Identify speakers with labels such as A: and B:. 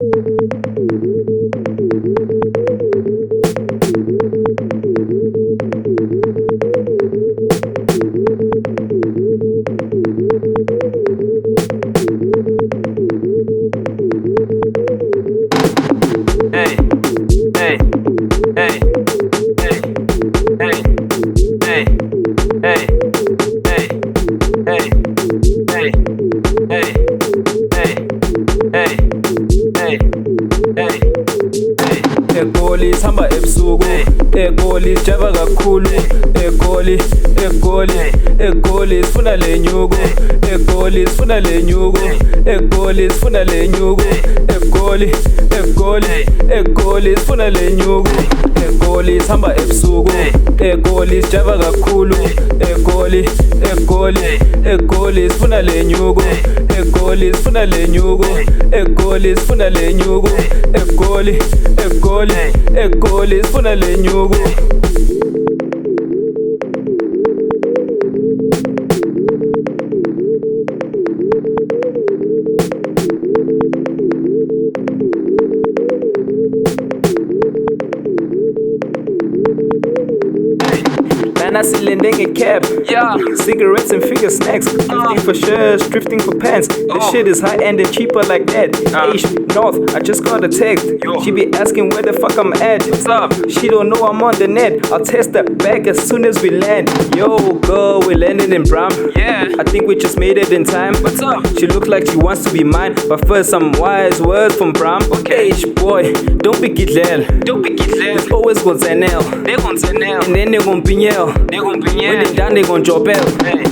A: Hey, hey, hey, hey, hey, hey, hey, hey, hey, hey, hey, hey, hey, hey, hey.
B: Egoli sihamba ebusuku, egoli sijava kakhulu, egoli sifuna lenyuku, egoli sifuna lenyuku, egoli sifuna lenyuku, egoli sifuna lenyuku, egoli sihamba ebusuku, egoli sijava kakhulu, egoli sifuna lenyuku, egoli sifuna lenyuku, egoli sifuna lenyuku, egoli sifuna lenyuku. Man, I silende ngecab,
A: Yeah.
B: cigarettes and finger snacks, drifting for shirts, drifting for pants. This shit is high end and cheaper like that. H North, I just got a text.
A: Yo.
B: She be asking where the fuck I'm at.
A: What's up?
B: She don't know I'm on the net. I'll test that back as soon as we land. Yo, girl, we landed in Bram.
A: Yeah.
B: I think we just made it in time.
A: What's up?
B: She look like she wants to be mine, but first some wise words from Bram.
A: Okay.
B: H boy, don't be gidlel.
A: Don't be kidding.
B: Always gon' Zanel.
A: They gon' say now.
B: And then they gon' Pinyel.
A: They gon' be
B: When they done, they gon' drop out.
A: Hey.